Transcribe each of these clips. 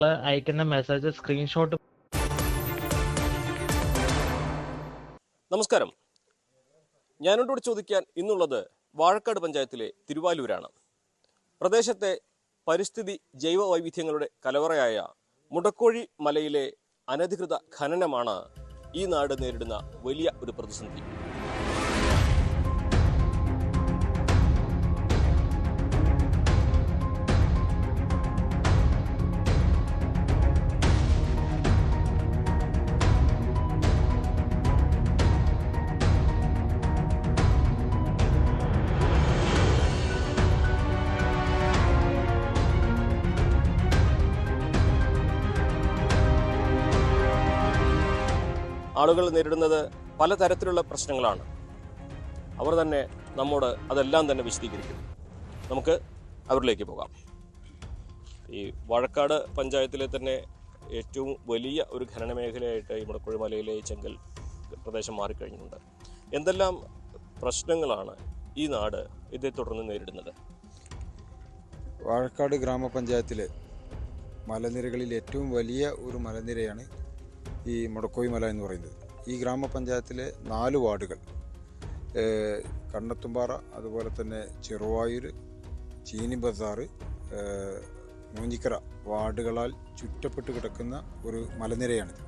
അയക്കുന്ന message screenshot. നമസ്കാരം. ഞാനോട് ചോദിക്കാൻ ഇന്നുള്ളത് വാഴക്കാട് പഞ്ചായത്തിലെ തിരുവാലൂരാണ്. പ്രദേശത്തെ പരിസ്ഥിതി ജൈവ വൈവിധ്യങ്ങളുടെ കലവറയായ മുടക്കോഴി മലയിലെ അനധികൃത ഖനനമാണ് ഈ നാട് നേരിടുന്ന വലിയ ഒരു പ്രതിസന്ധി. ആളുകൾ നേരിടുന്നത് പലതരത്തിലുള്ള പ്രശ്നങ്ങളാണ്. അവർ തന്നെ നമ്മോട് അതെല്ലാം തന്നെ വിശദീകരിക്കും. നമുക്ക് അവരിലേക്ക് പോകാം. ഈ വാഴക്കാട് പഞ്ചായത്തിലെ തന്നെ ഏറ്റവും വലിയ ഒരു ഖനന മേഖലയായിട്ട് ഈ മുടക്കോഴി മലയിലെ ചെങ്കൽ പ്രദേശം മാറിക്കഴിഞ്ഞിട്ടുണ്ട്. എന്തെല്ലാം പ്രശ്നങ്ങളാണ് ഈ നാട് ഇതേ തുടർന്ന് നേരിടുന്നത്? വാഴക്കാട് ഗ്രാമപഞ്ചായത്തിലെ മലനിരകളിൽ ഏറ്റവും വലിയ ഒരു മലനിരയാണ് ഈ മുടക്കോഴി മല എന്ന് പറയുന്നത്. ഈ ഗ്രാമപഞ്ചായത്തിലെ 4 വാർഡുകൾ കണ്ണത്തുംപാറ, അതുപോലെ തന്നെ ചെറുവായൂർ, ചീനി ബസാർ, മൂഞ്ഞിക്കര വാർഡുകളാൽ ചുറ്റപ്പെട്ട് കിടക്കുന്ന ഒരു മലനിരയാണിത്.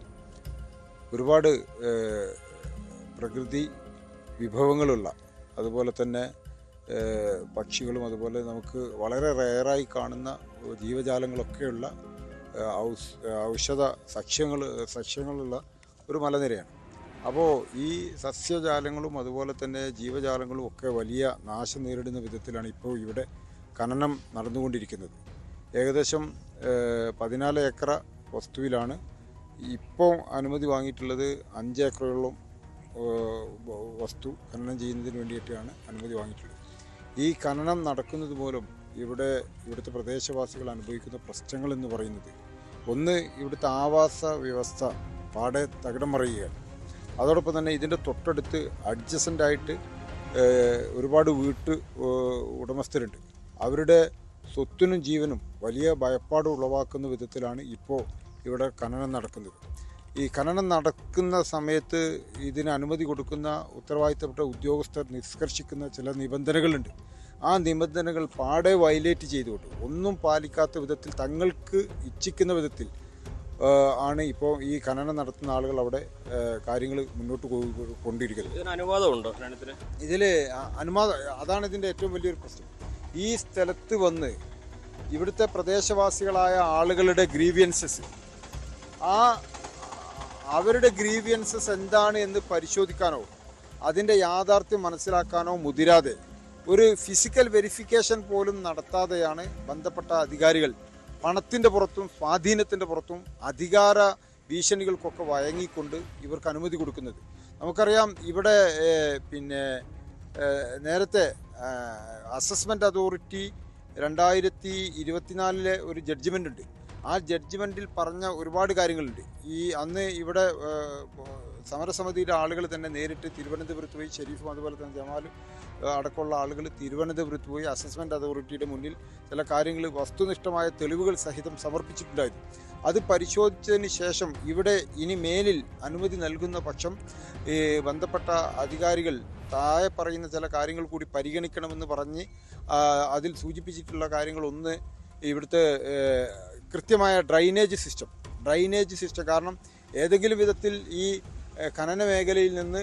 ഒരുപാട് പ്രകൃതി വിഭവങ്ങളുള്ള, അതുപോലെ തന്നെ പക്ഷികളും അതുപോലെ നമുക്ക് വളരെ റെയറായി കാണുന്ന ജീവജാലങ്ങളൊക്കെയുള്ള ഔഷധ സസ്യങ്ങളുള്ള ഒരു മലനിരയാണ്. അപ്പോൾ ഈ സസ്യജാലങ്ങളും അതുപോലെ തന്നെ ജീവജാലങ്ങളും ഒക്കെ വലിയ നാശം നേരിടുന്ന വിധത്തിലാണ് ഇപ്പോൾ ഇവിടെ ഖനനം നടന്നുകൊണ്ടിരിക്കുന്നത്. ഏകദേശം 14 ഏക്കർ വസ്തുവിലാണ് ഇപ്പോൾ അനുമതി വാങ്ങിയിട്ടുള്ളത്. 5 ഏക്കറോളം വസ്തു ഖനനം ചെയ്യുന്നതിന് വേണ്ടിയിട്ടാണ് അനുമതി വാങ്ങിയിട്ടുള്ളത്. ഈ ഖനനം നടക്കുന്നത് മൂലം ഇവിടുത്തെ പ്രദേശവാസികൾ അനുഭവിക്കുന്ന പ്രശ്നങ്ങൾ എന്ന് പറയുന്നത്, ഒന്ന്, ഇവിടുത്തെ ആവാസ വ്യവസ്ഥ പാടെ തകിടം മറിയുകയാണ്. അതോടൊപ്പം തന്നെ ഇതിൻ്റെ തൊട്ടടുത്ത് അഡ്ജസൻ്റായിട്ട് ഒരുപാട് ഉടമസ്ഥരുണ്ട്. അവരുടെ സ്വത്തിനും ജീവനും വലിയ ഭയപ്പാട് ഉളവാക്കുന്ന വിധത്തിലാണ് ഇപ്പോൾ ഇവിടെ ഖനനം നടക്കുന്നത്. ഈ ഖനനം നടക്കുന്ന സമയത്ത് ഇതിന് അനുമതി കൊടുക്കുന്ന ഉത്തരവാദിത്തപ്പെട്ട ഉദ്യോഗസ്ഥർ നിഷ്കർഷിക്കുന്ന ചില നിബന്ധനകളുണ്ട്. ആ നിബന്ധനകൾ പാടെ വയലേറ്റ് ചെയ്തുകൊണ്ട്, ഒന്നും പാലിക്കാത്ത വിധത്തിൽ, തങ്ങൾക്ക് ഇച്ഛിക്കുന്ന വിധത്തിൽ ആണ് ഇപ്പോൾ ഈ ഖനനം നടത്തുന്ന ആളുകൾ അവിടെ കാര്യങ്ങൾ മുന്നോട്ട് കൊണ്ടിരിക്കുന്നത്. ഇതിൽ അനുവാദം, അതാണ് ഇതിൻ്റെ ഏറ്റവും വലിയൊരു പ്രശ്നം. ഈ സ്ഥലത്ത് വന്ന് ഇവിടുത്തെ പ്രദേശവാസികളായ ആളുകളുടെ ഗ്രീവിയൻസസ്, അവരുടെ ഗ്രീവിയൻസസ് എന്താണ് എന്ന് പരിശോധിക്കാനോ അതിൻ്റെ യാഥാർത്ഥ്യം മനസ്സിലാക്കാനോ മുതിരാതെ, ഒരു ഫിസിക്കൽ വെരിഫിക്കേഷൻ പോലും നടത്താതെയാണ് ബന്ധപ്പെട്ട അധികാരികൾ പണത്തിൻ്റെ പുറത്തും സ്വാധീനത്തിൻ്റെ പുറത്തും അധികാര ഭീഷണികൾക്കൊക്കെ വഴങ്ങിക്കൊണ്ട് ഇവർക്ക് അനുമതി കൊടുക്കുന്നത്. നമുക്കറിയാം, ഇവിടെ നേരത്തെ അസസ്മെൻ്റ് അതോറിറ്റി 2024 ഒരു ജഡ്ജ്മെൻ്റ് ഉണ്ട്. ആ ജഡ്ജ്മെൻറ്റിൽ പറഞ്ഞ ഒരുപാട് കാര്യങ്ങളുണ്ട്. അന്ന് ഇവിടെ സമരസമിതിയുടെ ആളുകൾ തന്നെ നേരിട്ട് തിരുവനന്തപുരത്ത് പോയി, ഷെരീഫും അതുപോലെ തന്നെ ജമാലും അടക്കമുള്ള ആളുകൾ തിരുവനന്തപുരത്ത് പോയി അസസ്മെൻ്റ് അതോറിറ്റിയുടെ മുന്നിൽ ചില കാര്യങ്ങൾ, വസ്തുനിഷ്ഠമായ തെളിവുകൾ സഹിതം സമർപ്പിച്ചിട്ടുണ്ടായിരുന്നു. അത് പരിശോധിച്ചതിന് ശേഷം ഇവിടെ ഇനി മേലിൽ അനുമതി നൽകുന്ന പക്ഷം ബന്ധപ്പെട്ട അധികാരികൾ താഴെ പറയുന്ന ചില കാര്യങ്ങൾ കൂടി പരിഗണിക്കണമെന്ന് പറഞ്ഞ് അതിൽ സൂചിപ്പിച്ചിട്ടുള്ള കാര്യങ്ങളൊന്ന്, ഇവിടുത്തെ കൃത്യമായ ഡ്രൈനേജ് സിസ്റ്റം. കാരണം ഏതെങ്കിലും വിധത്തിൽ ഈ ഖനന മേഖലയിൽ നിന്ന്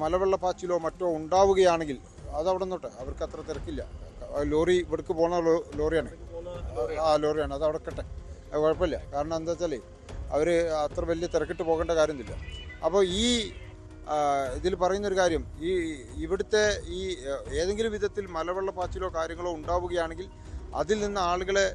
മലവെള്ളപ്പാച്ചിലോ മറ്റോ ഉണ്ടാവുകയാണെങ്കിൽ അതവിടെ നിന്നോട്ടെ, അവർക്ക് അത്ര തിരക്കില്ല. ലോറി ഇവിടേക്ക് പോകുന്ന ലോറിയാണ്, അത് അവിടെ കട്ടെ, കുഴപ്പമില്ല. കാരണം എന്താ വെച്ചാൽ അവർ അത്ര വലിയ തിരക്കിട്ട് പോകേണ്ട കാര്യമൊന്നുമില്ല. അപ്പോൾ ഇതിൽ പറയുന്നൊരു കാര്യം, ഇവിടുത്തെ ഏതെങ്കിലും വിധത്തിൽ മലവെള്ളപ്പാച്ചിലോ കാര്യങ്ങളോ ഉണ്ടാവുകയാണെങ്കിൽ അതിൽ നിന്ന് ആളുകളെ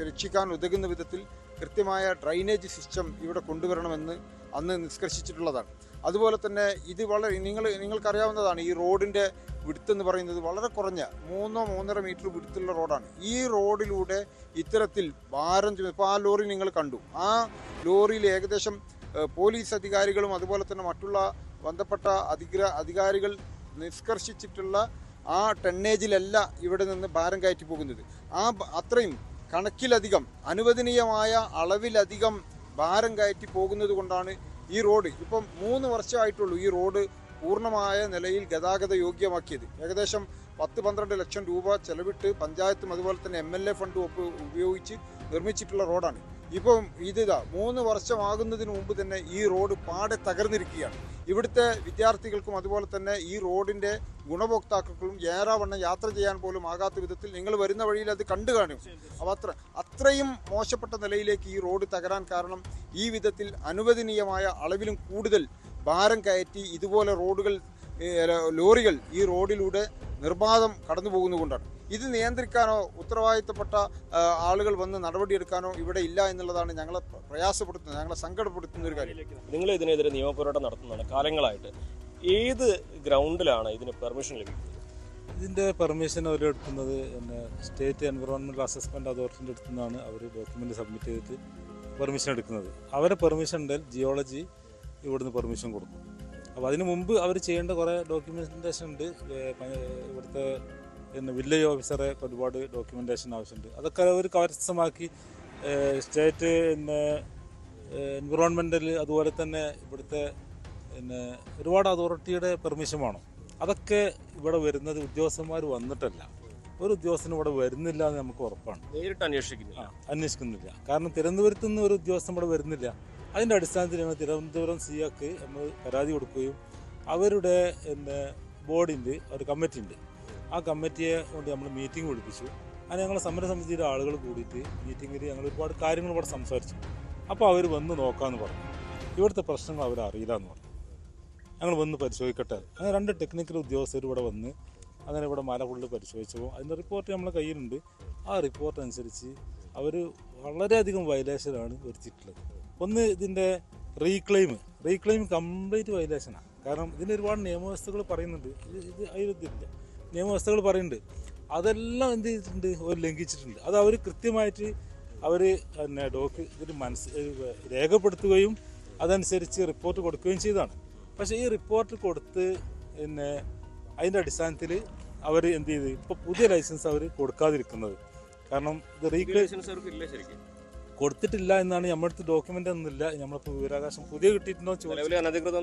രക്ഷിക്കാൻ ഉതകുന്ന വിധത്തിൽ കൃത്യമായ ഡ്രൈനേജ് സിസ്റ്റം ഇവിടെ കൊണ്ടുവരണമെന്ന് അന്ന് നിഷ്കർഷിച്ചിട്ടുള്ളതാണ്. അതുപോലെ തന്നെ ഇത് വളരെ നിങ്ങൾക്കറിയാവുന്നതാണ്, ഈ റോഡിൻ്റെ വിഡ്ത്ത് എന്ന് പറയുന്നത് വളരെ കുറഞ്ഞ 3-3.5 മീറ്റർ വിഡ്ത്തുള്ള റോഡാണ്. ഈ റോഡിലൂടെ ഇത്തരത്തിൽ ഭാരം, ഇപ്പോൾ ആ ലോറി നിങ്ങൾ കണ്ടു, ആ ലോറിയിൽ ഏകദേശം പോലീസ് അധികാരികളും അതുപോലെ തന്നെ മറ്റുള്ള ബന്ധപ്പെട്ട അധികാരികൾ നിഷ്കർഷിച്ചിട്ടുള്ള ആ ടണ്ണേജിലല്ല ഇവിടെ നിന്ന് ഭാരം കയറ്റി പോകുന്നത്. അത്രയും കണക്കിലധികം അനുവദനീയമായ അളവിലധികം ഭാരം കയറ്റി പോകുന്നത് കൊണ്ടാണ് ഈ റോഡ് ഇപ്പം 3 വർഷമായിട്ടുള്ളൂ ഈ റോഡ് പൂർണ്ണമായ നിലയിൽ ഗതാഗത യോഗ്യമാക്കിയത്. ഏകദേശം 10-12 ലക്ഷം രൂപ ചെലവിട്ട് പഞ്ചായത്തും അതുപോലെ തന്നെ MLA ഫണ്ട് ഉപയോഗിച്ച് നിർമ്മിച്ചിട്ടുള്ള റോഡാണ്. ഇപ്പം 3 വർഷമാകുന്നതിന് മുമ്പ് തന്നെ ഈ റോഡ് പാടെ തകർന്നിരിക്കുകയാണ്. ഇവിടുത്തെ വിദ്യാർത്ഥികൾക്കും അതുപോലെ തന്നെ ഈ റോഡിൻ്റെ ഗുണഭോക്താക്കൾക്കും ഏറാവണ്ണം യാത്ര ചെയ്യാൻ പോലും ആകാത്ത വിധത്തിൽ നിങ്ങൾ വരുന്ന വഴിയിൽ അത് കണ്ടു കാണും. അപ്പോൾ അത്രയും മോശപ്പെട്ട നിലയിലേക്ക് ഈ റോഡ് തകരാൻ കാരണം ഈ വിധത്തിൽ അനുവദനീയമായ അളവിലും കൂടുതൽ ഭാരം കയറ്റി ഇതുപോലെ ലോറികൾ ഈ റോഡിലൂടെ നിർബാധം കടന്നു പോകുന്നതുകൊണ്ടാണ്. ഇത് നിയന്ത്രിക്കാനോ ഉത്തരവാദിത്തപ്പെട്ട ആളുകൾ വന്ന് നടപടിയെടുക്കാനോ ഇവിടെ ഇല്ല എന്നുള്ളതാണ് ഞങ്ങളെ പ്രയാസപ്പെടുത്തുന്നത്, ഞങ്ങളെ സങ്കടപ്പെടുത്തുന്ന ഒരു കാര്യം. നിങ്ങൾ ഇതിനെതിരെ നിയമപോരാട്ടം നടത്തുന്നതാണ് കാലങ്ങളായിട്ട്. ഏത് ഗ്രൗണ്ടിലാണ് ഇതിന് പെർമിഷൻ ലഭിക്കുന്നത്? ഇതിൻ്റെ പെർമിഷൻ അവർ എടുക്കുന്നത് സ്റ്റേറ്റ് എൻവറോൺമെൻറ്റൽ അസസ്മെൻറ്റ് അതോറിറ്റിൻ്റെ അടുത്തു നിന്നാണ് അവർ ഡോക്യുമെൻ്റ് സബ്മിറ്റ് ചെയ്തിട്ട് പെർമിഷൻ എടുക്കുന്നത്. അവരെ പെർമിഷൻ ഉണ്ടെങ്കിൽ ജിയോളജി ഇവിടുന്ന് പെർമിഷൻ കൊടുക്കും. അപ്പോൾ അതിന് മുമ്പ് അവർ ചെയ്യേണ്ട കുറേ ഡോക്യുമെൻറ്റേഷൻ ഉണ്ട്. ഇവിടുത്തെ വില്ലേജ് ഓഫീസറെ ഒരുപാട് ഡോക്യുമെൻറ്റേഷൻ ആവശ്യമുണ്ട്. അതൊക്കെ അവർ കരസ്ഥമാക്കി സ്റ്റേറ്റ് എൻവിറോൺമെൻറ്റൽ അതുപോലെ തന്നെ ഇവിടുത്തെ ഒരുപാട് അതോറിറ്റിയുടെ പെർമിഷൻ വേണം. അതൊക്കെ ഇവിടെ വരുന്നത് ഉദ്യോഗസ്ഥന്മാർ വന്നിട്ടല്ല, ഒരു ഉദ്യോഗസ്ഥനും ഇവിടെ വരുന്നില്ല എന്ന് നമുക്ക് ഉറപ്പാണ്. നേരിട്ട് അന്വേഷിക്കുന്നില്ല. കാരണം തിരുവനന്തപുരത്ത് നിന്ന് ഒരു ഉദ്യോഗസ്ഥൻ ഇവിടെ വരുന്നില്ല. അതിൻ്റെ അടിസ്ഥാനത്തിൽ ഞങ്ങൾ തിരുവനന്തപുരം സിയാക്ക് നമ്മൾ പരാതി കൊടുക്കുകയും അവരുടെ ബോർഡിൻ്റെ ഒരു കമ്മിറ്റി ഉണ്ട്, ആ കമ്മിറ്റിയെ കൊണ്ട് നമ്മൾ മീറ്റിംഗ് വിളിപ്പിച്ചു. അങ്ങനെ ഞങ്ങൾ സമരസമിതിയുടെ ആളുകൾ കൂടിയിട്ട് മീറ്റിങ്ങിൽ ഞങ്ങൾ ഒരുപാട് കാര്യങ്ങൾ ഇവിടെ സംസാരിച്ചു. അപ്പോൾ അവർ വന്ന് നോക്കാമെന്ന് പറഞ്ഞു. ഇവിടുത്തെ പ്രശ്നങ്ങൾ അവർ അറിയില്ല എന്ന് പറഞ്ഞു. ഞങ്ങൾ വന്ന് പരിശോധിക്കട്ടെ. അങ്ങനെ 2 ടെക്നിക്കൽ ഉദ്യോഗസ്ഥർ ഇവിടെ വന്ന് അങ്ങനെ ഇവിടെ മല ഫുള്ള് പരിശോധിച്ചപ്പോൾ അതിൻ്റെ റിപ്പോർട്ട് നമ്മളെ കയ്യിലുണ്ട്. ആ റിപ്പോർട്ട് അനുസരിച്ച് അവർ വളരെയധികം വയലേഷനാണ് വരുത്തിയിട്ടുള്ളത്. ഒന്ന്, ഇതിൻ്റെ റീക്ലെയിം കംപ്ലീറ്റ് വയലേഷനാണ്. കാരണം ഇതിന് ഒരുപാട് നിയമവ്യവസ്ഥകൾ പറയുന്നുണ്ട്. ഇത് അതിലില്ല, നിയമവ്യവസ്ഥകൾ പറയുന്നുണ്ട്. അതെല്ലാം എന്ത് ചെയ്തിട്ടുണ്ട്, അവർ ലംഘിച്ചിട്ടുണ്ട്. അത് അവർ കൃത്യമായിട്ട് അവർ ഇതിൽ രേഖപ്പെടുത്തുകയും അതനുസരിച്ച് റിപ്പോർട്ട് കൊടുക്കുകയും ചെയ്തതാണ്. പക്ഷേ ഈ റിപ്പോർട്ട് കൊടുത്ത് അതിൻ്റെ അടിസ്ഥാനത്തിൽ അവർ എന്ത് ചെയ്ത് ഇപ്പോൾ പുതിയ ലൈസൻസ് അവർ കൊടുക്കാതിരിക്കുന്നത്. കാരണം ഇത് കൊടുത്തിട്ടില്ല എന്നാണ് നമ്മുടെ അടുത്ത് ഡോക്യുമെൻ്റ് ഒന്നുമില്ല. നമ്മളിപ്പോൾ വിവരാവകാശം പുതിയ കിട്ടിയിട്ടുണ്ടോ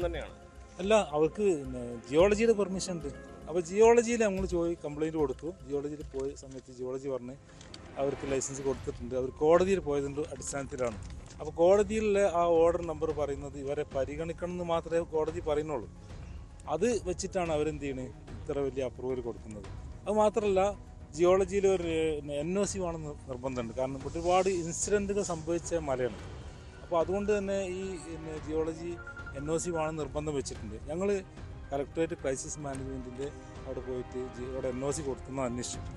തന്നെയാണ് അല്ല, അവർക്ക് ജിയോളജിയുടെ പെർമിഷൻ ഉണ്ട്. അപ്പോൾ ജിയോളജിയിൽ നമ്മൾ കംപ്ലയിൻറ്റ് കൊടുത്തു. ജിയോളജിയിൽ പോയ സമയത്ത് ജിയോളജി പറഞ്ഞ് അവർക്ക് ലൈസൻസ് കൊടുത്തിട്ടുണ്ട്. അവർ കോടതിയിൽ പോയതിൻ്റെ അടിസ്ഥാനത്തിലാണ്. അപ്പോൾ കോടതിയിലെ ആ ഓർഡർ നമ്പർ പറയുന്നത് ഇവരെ പരിഗണിക്കണം എന്ന് മാത്രമേ കോടതി പറയുന്നുള്ളൂ. അത് വെച്ചിട്ടാണ് അവരെന്ത് ചെയ്യണത്, ഇത്ര വലിയ അപ്രൂവൽ കൊടുക്കുന്നത്. അത് മാത്രമല്ല, ജിയോളജിയിൽ ഒരു NOC വേണമെന്ന് നിർബന്ധമുണ്ട്. കാരണം ഒരുപാട് ഇൻസിഡൻറ്റുകൾ സംഭവിച്ച മലയാണ്. അപ്പോൾ അതുകൊണ്ട് തന്നെ ഈ ജിയോളജി NOC വേണമെന്ന് നിർബന്ധം വെച്ചിട്ടുണ്ട്. ഞങ്ങൾ കളക്ടറേറ്റ് ക്രൈസിസ് മാനേജ്മെൻറ്റിൻ്റെ അവിടെ പോയിട്ട് ഇവിടെ NOC കൊടുക്കുന്ന അന്വേഷിച്ചു.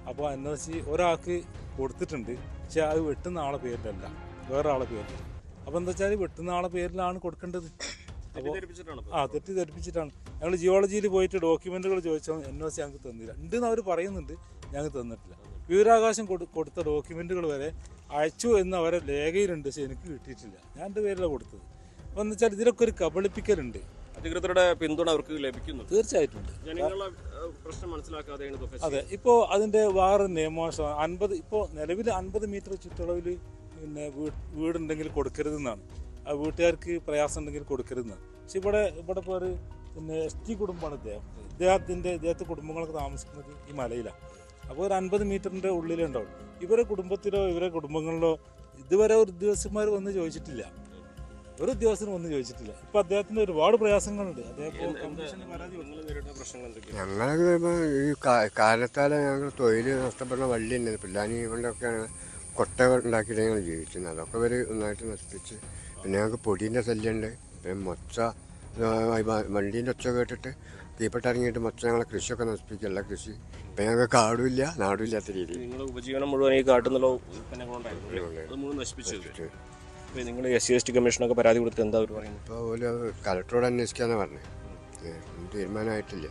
അപ്പോൾ NOC ഒരാൾക്ക് കൊടുത്തിട്ടുണ്ട്, പക്ഷേ അത് വെട്ടുന്ന ആളെ പേരിലല്ല, വേറെ ആളെ പേരിൽ. അപ്പോൾ എന്താ വെച്ചാൽ വെട്ടുന്ന ആളെ പേരിലാണ് കൊടുക്കേണ്ടത്. അപ്പോൾ തെറ്റിദ്ധരിപ്പിച്ചിട്ടാണ്. ഞങ്ങൾ ജിയോളജിയിൽ പോയിട്ട് ഡോക്യുമെൻറ്റുകൾ ചോദിച്ചാൽ NOC ഞങ്ങൾക്ക് തന്നില്ല. ഉണ്ടെന്ന് അവർ പറയുന്നുണ്ട്, ഞങ്ങൾക്ക് തന്നിട്ടില്ല. വിവരാവകാശം കൊടുത്ത ഡോക്യുമെൻറ്റുകൾ വരെ അയച്ചു എന്ന് അവരെ രേഖയിലുണ്ട്, പക്ഷേ എനിക്ക് കിട്ടിയിട്ടില്ല. ഞാൻ എൻ്റെ പേരിലാണ് കൊടുത്തത്. അപ്പോൾ എന്ന് വെച്ചാൽ ഇതിലൊക്കെ ഒരു കബളിപ്പിക്കലുണ്ട്. അധികൃതരുടെ പിന്തുണ അവർക്ക് ലഭിക്കുന്നു. തീർച്ചയായിട്ടും പ്രശ്നം മനസ്സിലാക്കാതെയാണ്. അതെ, ഇപ്പോൾ അതിൻ്റെ വേറെ നിയമവശം 50 ഇപ്പോൾ നിലവിൽ 50 മീറ്റർ ചുറ്റളവിൽ വീടുണ്ടെങ്കിൽ കൊടുക്കരുതെന്നാണ്. ആ വീട്ടുകാർക്ക് പ്രയാസം ഉണ്ടെങ്കിൽ കൊടുക്കരുതെന്നാണ്. പക്ഷെ ഇവിടെ ഇപ്പോൾ ഒരു ST കുടുംബമാണ് ഇദ്ദേഹത്തെ കുടുംബങ്ങളൊക്കെ താമസിക്കുന്നത് ഈ മലയിലാണ്. അപ്പോൾ ഒരു 50 മീറ്ററിൻ്റെ ഉള്ളിലേ ഉണ്ടാവും. ഇവരെ കുടുംബത്തിലോ ഇവരെ കുടുംബങ്ങളിലോ ഇതുവരെ ഒരു ഉദ്യോഗസ്ഥന്മാർ വന്ന് ചോദിച്ചിട്ടില്ല, ഒരു ഉദ്യോഗസ്ഥനും ഒന്നും ചോദിച്ചിട്ടില്ല. ഇപ്പം അദ്ദേഹത്തിന് ഒരുപാട് പ്രയാസങ്ങളുണ്ട്. ഞങ്ങൾക്ക് ഇപ്പോൾ ഈ കാലത്താൽ ഞങ്ങൾ തൊഴിൽ നഷ്ടപ്പെടുന്ന വള്ളി ഉണ്ട്. പിള്ളാനി കൊണ്ടൊക്കെയാണ് കൊട്ട ഉണ്ടാക്കിയിട്ട് ഞങ്ങൾ ജീവിക്കുന്നത്. അതൊക്കെ ഇവർ നന്നായിട്ട് നശിപ്പിച്ച്. പിന്നെ ഞങ്ങൾക്ക് പൊടീൻ്റെ ശല്യമുണ്ട്. പിന്നെ മൊച്ച വണ്ടീൻ്റെ ഒച്ച കേട്ടിട്ട് തീപ്പെട്ടിറങ്ങിയിട്ട് മൊച്ച ഞങ്ങളെ കൃഷിയൊക്കെ നശിപ്പിക്കുകയല്ല കൃഷി. ഇപ്പം ഞങ്ങൾക്ക് കാടുമില്ല നാടുമില്ലാത്ത രീതിയിൽ ഉപജീവനം മുഴുവൻ ഈ കാട്ടുന്നുള്ള നിങ്ങൾ SC/ST കമ്മീഷനൊക്കെ പരാതി കൊടുത്തിട്ട് എന്താ അവർ പറയുന്നത്? ഇപ്പോൾ ഒരു കളക്ടറോട് അന്വേഷിക്കാന്നാണ് പറഞ്ഞത്. തീരുമാനമായിട്ടില്ല.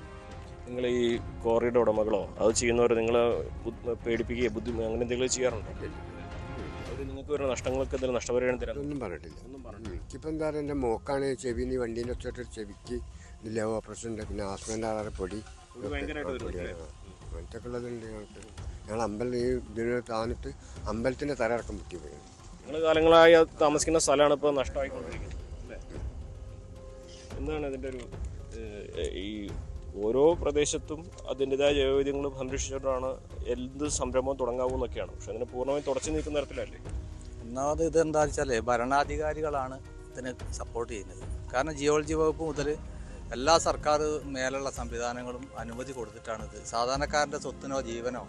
നിങ്ങൾ ഈ ക്വാറിയുടെ ഉടമകളോ അത് ചെയ്യുന്നവർ നിങ്ങളെ പേടിപ്പിക്കുകയോ അങ്ങനെ എന്തെങ്കിലും ചെയ്യാറുണ്ടോ? അവർ നിങ്ങൾക്ക് വരുന്ന നഷ്ടങ്ങൾക്ക് എന്തെങ്കിലും നഷ്ടപരിഹാരം തരാം? ഒന്നും പറഞ്ഞിട്ടില്ല. എനിക്കിപ്പോൾ എന്താ പറയുക, എൻ്റെ മോക്കാണ് ചെവിന് ഈ വണ്ടീൻ്റെ ഒച്ചോട്ട് ചെവിക്ക് ഇതില്ല ഓപ്പറേഷൻ ഉണ്ട്. പിന്നെ ആസ്മേൻ്റെ ആളെ പൊടി അങ്ങനത്തെ ഉള്ളതുണ്ട് ഞങ്ങൾക്ക്. ഞങ്ങൾ ഇതിന് താന്നിട്ട് അമ്പലത്തിൻ്റെ തറയിറക്കം പറ്റിപ്പോയി. നിങ്ങൾ കാലങ്ങളായി താമസിക്കുന്ന സ്ഥലമാണ് ഇപ്പോൾ നഷ്ടമായിക്കൊണ്ടിരിക്കുന്നത് അല്ലേ? എന്താണ് ഇതിൻ്റെ ഒരു ഈ ഓരോ പ്രദേശത്തും അതിൻ്റെതായ ജൈവവൈവിധ്യങ്ങളും സംരക്ഷിച്ചിട്ടാണ് എന്ത് സംരംഭം തുടങ്ങാവൂ എന്നൊക്കെയാണ്. പക്ഷെ അതിനെ പൂർണ്ണമായും തുടച്ചു നീക്കുന്ന തരത്തിലല്ലേ? ഒന്നാമത് ഇതെന്താ വെച്ചാൽ ഭരണാധികാരികളാണ് ഇതിന് സപ്പോർട്ട് ചെയ്യുന്നത്. കാരണം ജിയോളജി വകുപ്പ് മുതൽ എല്ലാ സർക്കാർ മേലുള്ള സംവിധാനങ്ങളും അനുമതി കൊടുത്തിട്ടാണിത്. സാധാരണക്കാരൻ്റെ സ്വത്തിനോ ജീവനോ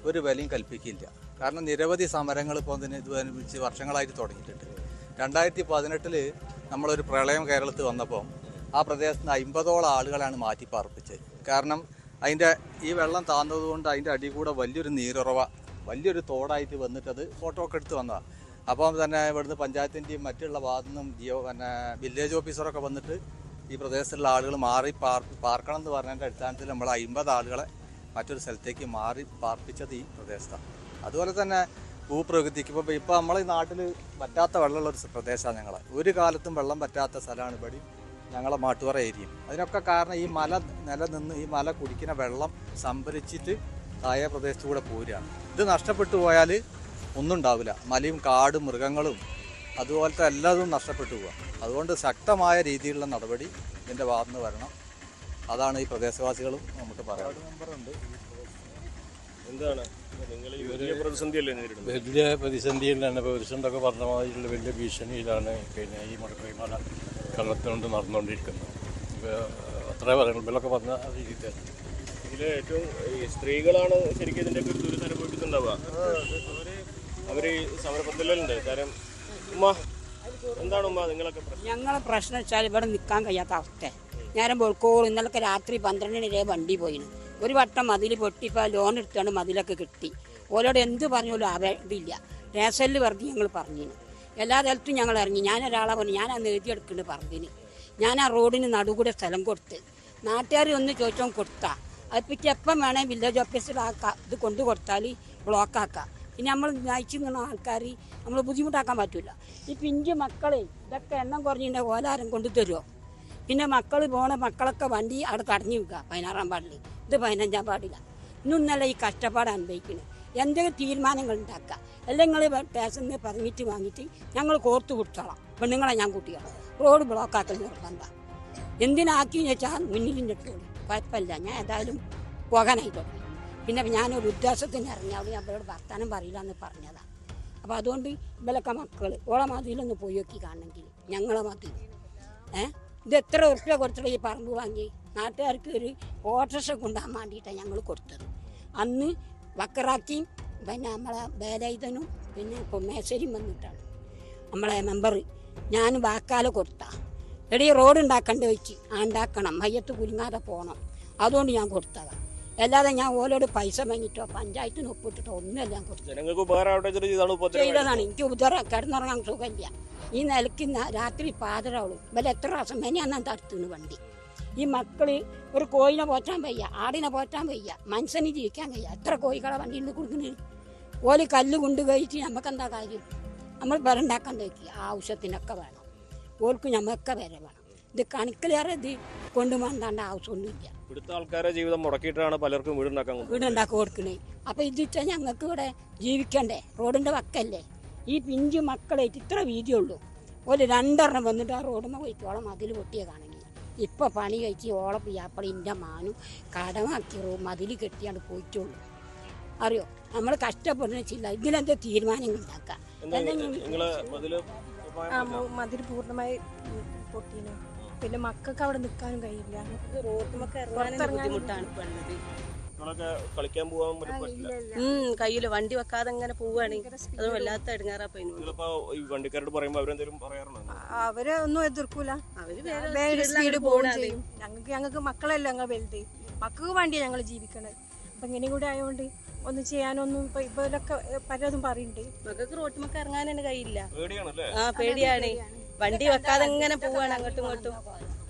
ഒരു വിലയും കൽപ്പിക്കില്ല. കാരണം നിരവധി സമരങ്ങൾ ഇപ്പോൾ ഇതിന് ഇതനുസരിച്ച് വർഷങ്ങളായിട്ട് തുടങ്ങിയിട്ടുണ്ട്. 2018 നമ്മളൊരു പ്രളയം കേരളത്തിൽ വന്നപ്പോൾ ആ പ്രദേശത്ത് നിന്ന് 50ഓളം ആളുകളാണ് മാറ്റി പാർപ്പിച്ചത്. കാരണം അതിൻ്റെ ഈ വെള്ളം താന്നതുകൊണ്ട് അതിൻ്റെ അടി കൂടെ വലിയൊരു നീരുറവ വലിയൊരു തോടായിട്ട് വന്നിട്ടത് ഫോട്ടോ ഒക്കെ എടുത്ത് വന്നതാണ്. അപ്പം തന്നെ ഇവിടുന്ന് പഞ്ചായത്തിൻ്റെയും മറ്റുള്ള ഭാഗത്തു നിന്നും വില്ലേജ് ഓഫീസറൊക്കെ വന്നിട്ട് ഈ പ്രദേശത്തുള്ള ആളുകൾ മാറി പാർക്കണം എന്ന് പറഞ്ഞതിൻ്റെ അടിസ്ഥാനത്തിൽ നമ്മൾ 50 ആളുകളെ മറ്റൊരു സ്ഥലത്തേക്ക് മാറി പാർപ്പിച്ചത് ഈ പ്രദേശത്താണ്. അതുപോലെ തന്നെ ഭൂപ്രകൃതിക്ക് ഇപ്പോൾ നമ്മളെ ഈ നാട്ടിൽ പറ്റാത്ത വെള്ളമുള്ളൊരു പ്രദേശമാണ് ഞങ്ങളെ. ഒരു കാലത്തും വെള്ളം പറ്റാത്ത സ്ഥലമാണ് ഇവിടെ ഞങ്ങളെ മാട്ടുവറ ഏരിയയും. അതിനൊക്കെ കാരണം ഈ മല നിലനിന്ന് ഈ മല കുടിക്കുന്ന വെള്ളം സംഭരിച്ചിട്ട് താഴെ പ്രദേശത്തുകൂടെ പോരുകയാണ്. ഇത് നഷ്ടപ്പെട്ടു പോയാൽ ഒന്നും ഉണ്ടാവില്ല. മലയും കാടും മൃഗങ്ങളും അതുപോലത്തെ എല്ലാതും നഷ്ടപ്പെട്ടു പോവുക. അതുകൊണ്ട് ശക്തമായ രീതിയിലുള്ള നടപടി ഇതിൻ്റെ ഭാഗത്ത് നിന്ന് വരണം. അതാണ് ഈ പ്രദേശവാസികളും നമുക്ക് പറയാനുണ്ട്. എന്താണ് വലിയ പ്രതിസന്ധിയല്ലേ നേരിടുന്നത്? വലിയ പ്രതിസന്ധിയിലാണ്. പ്രതിസന്ധിയൊക്കെ പറഞ്ഞ മാതിരിയുള്ള വലിയ ഭീഷണിയിലാണ് പിന്നെ ഈ മുടക്കൈമല കള്ളത്തിനുകൊണ്ട് നടന്നുകൊണ്ടിരിക്കുന്നത്. അത്ര പറയുന്നത് ഇവരൊക്കെ പറഞ്ഞ രീതിയിൽ തന്നെ ഇതിൽ ഏറ്റവും ഈ സ്ത്രീകളാണ് ശരിക്കും ഇതിൻ്റെയൊക്കെ ഒരു ദുരിതം അനുഭവിക്കുന്നുണ്ടാവുക. അവർ ഈ സമരപന്തലുണ്ട്. കാര്യം ഉമ്മ എന്താണ് ഉമ്മ നിങ്ങളൊക്കെ ഞങ്ങളെ പ്രശ്നം വെച്ചാൽ ഇവിടെ നിൽക്കാൻ കഴിയാത്ത അവസ്ഥ. നേരം വെളുക്കോളും ഇന്നലൊക്കെ രാത്രി 12 വരെ വണ്ടി പോയിന്. ഒരു വട്ടം മതിൽ പൊട്ടിപ്പോൾ ലോൺ എടുത്താണ് മതിലൊക്കെ കിട്ടി. ഓരോട് എന്ത് പറഞ്ഞോലും ഇതില്ല. റേസലിൽ വെറുതെ ഞങ്ങൾ പറഞ്ഞിന്. എല്ലാ തലത്തും ഞങ്ങൾ ഇറങ്ങി. ഞാനൊരാളെ പറഞ്ഞു, ഞാൻ അന്ന് എഴുതിയെടുക്കുന്നു പറഞ്ഞിന്. ഞാൻ ആ റോഡിന് നടുകൂടെ സ്ഥലം കൊടുത്ത് നാട്ടുകാർ ഒന്ന് ചോദിച്ചോ കൊടുത്താൽ അത് പിറ്റേ എപ്പം വേണേൽ വില്ലേജ് ഓഫീസിലാക്കാം. ഇത് കൊണ്ടു കൊടുത്താൽ ബ്ലോക്കാക്കാം. പിന്നെ നമ്മൾ നയിച്ചു നിന്ന ആൾക്കാർ നമ്മൾ ബുദ്ധിമുട്ടാക്കാൻ പറ്റില്ല. ഈ പിഞ്ച് മക്കളെ ഇതൊക്കെ എണ്ണം കുറഞ്ഞിട്ടുണ്ടെങ്കിൽ ഓലാരം കൊണ്ടു തരുമോ? പിന്നെ മക്കൾ പോണ മക്കളൊക്കെ വണ്ടി അവിടെ തടഞ്ഞു വെക്കുക. 16-ാം വാർഡിൽ ഇത് 15-ാം വാർഡില്ല. ഇന്നൊന്നല്ല ഈ കഷ്ടപ്പാട് അനുഭവിക്കുന്നത്. എന്തെങ്കിലും തീരുമാനങ്ങൾ ഉണ്ടാക്കുക. അല്ലെങ്കിൽ സ്റ്റേഷനിൽ നിന്ന് പെർമിറ്റ് വാങ്ങിയിട്ട് ഞങ്ങൾ കോർത്ത് കൊടുത്തോളാം. പെണ്ണുങ്ങളെ ഞാൻ കുട്ടികളാം. റോഡ് ബ്ലോക്കാക്കൽ നിർബന്ധം. എന്തിനാക്കിയെന്ന് വെച്ചാൽ മുന്നിലിൻ്റെ ഇട്ടോളി കുഴപ്പമില്ല. ഞാൻ ഏതായാലും പോകാനായി തുടങ്ങി. പിന്നെ ഞാനൊരു ഉദ്ദേശത്തിന് ഇറങ്ങി. അവിടെ അവരോട് വർത്താനം പറയില്ല എന്ന് പറഞ്ഞതാണ്. അപ്പോൾ അതുകൊണ്ട് ഇവലൊക്കെ മക്കൾ ഓളെ മതിയിലൊന്ന് പോയി നോക്കി കാണണമെങ്കിൽ ഞങ്ങളെ മതി ഇത് എത്ര ഉറുപ്പ്യ കൊടുത്തിട്ട് ഈ പറമ്പ് വാങ്ങി നാട്ടുകാർക്ക് ഒരു ഓട്ടോറിക്ഷ കൊണ്ടുപോകാൻ വേണ്ടിയിട്ടാണ് ഞങ്ങൾ കൊടുത്തത്. അന്ന് വക്കറാക്കിയും പിന്നെ നമ്മളെ ബേലൈതനും പിന്നെ ഇപ്പോൾ മേശരിയും വന്നിട്ടാണ് നമ്മളെ മെമ്പർ. ഞാൻ വാക്കാലെ കൊടുത്താ എടീ റോഡ് ഉണ്ടാക്കേണ്ടി വെച്ച് ഉണ്ടാക്കണം, മയ്യത്ത് കുലുങ്ങാതെ പോകണം. അതുകൊണ്ട് ഞാൻ കൊടുത്തതാണ്. അല്ലാതെ ഞാൻ ഓലോട് പൈസ വാങ്ങിയിട്ടോ പഞ്ചായത്തിന് ഒപ്പിട്ടിട്ടോ ഒന്നുമല്ല ഞാൻ കൊടുത്തു. ചെയ്തതാണ്. എനിക്ക് കിടന്നുറങ്ങാൻ സുഖമില്ല. ഈ നിലയ്ക്ക് രാത്രി പാതിരാവുള്ളൂ. ഇവരെ എത്ര പ്രാവശ്യം മെനിയാന്നാൻ തടുത്തുന്നു വണ്ടി. ഈ മക്കൾ ഒരു കോഴിനെ പോറ്റാൻ വയ്യ, ആടിനെ പോറ്റാൻ വയ്യ, മനുഷ്യന് ജീവിക്കാൻ വയ്യ. എത്ര കോഴികളെ വണ്ടിയിൽ നിന്ന് കൊടുക്കുന്നത്? ഓല് കല്ല് കൊണ്ട് കഴിച്ച് നമുക്കെന്താ കാര്യം? നമ്മൾ വരണ്ടാക്കാൻ തേക്കി ആവശ്യത്തിനൊക്കെ വേണം. ഓർക്ക് ഞമ്മൊക്കെ വരെ വേണം. ഇത് കണക്കിലേറെ ഇത് കൊണ്ടുപോകേണ്ട ആവശ്യമൊന്നുമില്ല. ഇവിടുത്തെ ആൾക്കാരെ ജീവിതം മുടക്കിയിട്ടാണ് പലർക്കും വീടുണ്ടാക്കി കൊടുക്കണേ. അപ്പം ഇത് വെച്ചാൽ ഞങ്ങൾക്ക് ഇവിടെ ജീവിക്കണ്ടേ? റോഡിൻ്റെ വക്കല്ലേ? ഈ പിഞ്ചു മക്കളായിട്ട് ഇത്ര വീതിയുള്ളൂ. ഒരു 2 വന്നിട്ട് ആ റോഡുമ്മ പോയിട്ട് ഓളം മതിൽ പൊട്ടിയതാണെങ്കിൽ ഇപ്പം പണി കഴിച്ച് ഓളം പിയാപ്പളി എൻ്റെ മാനും കടമാക്കി മതിൽ കെട്ടിയാണ് പോയിട്ടുള്ളൂ. അറിയോ? നമ്മൾ കഷ്ടപ്പെടുന്ന വെച്ചില്ല. ഇതിലെന്താ തീരുമാനങ്ങൾ ഉണ്ടാക്കാം. മതിൽ പൂർണ്ണമായി പൊട്ടീന്. പിന്നെ മക്കൾക്ക് അവിടെ നിൽക്കാനും കഴിയില്ല. ബുദ്ധിമുട്ടാണ്. കയ്യില് വണ്ടി വെക്കാതെ അങ്ങനെ പോവുകയാണ്. അത് വല്ലാത്ത ഇടങ്ങാറാ. അവരെ ഒന്നും എതിർക്കൂല. അവര് സ്പീഡ് പോവുകയും ചെയ്യും. ഞങ്ങൾക്ക് മക്കളല്ല ഞങ്ങൾ വലുത്. മക്കൾക്ക് വേണ്ടിയാണ് ഞങ്ങൾ ജീവിക്കണത്. അപ്പൊ ഇങ്ങനെ കൂടെ ആയതുകൊണ്ട് ഒന്നും ചെയ്യാനൊന്നും ഇപ്പൊ ഇവരൊക്കെ പലതും പറയുന്നുണ്ട്. മക്കൾക്ക് റോട്ടുമൊക്കെ ഇറങ്ങാനാണ് കഴിയില്ല. പേടിയാണ്. വണ്ടി വെക്കാതെ എങ്ങനെ പോവാണ് അങ്ങോട്ടും ഇങ്ങോട്ടും.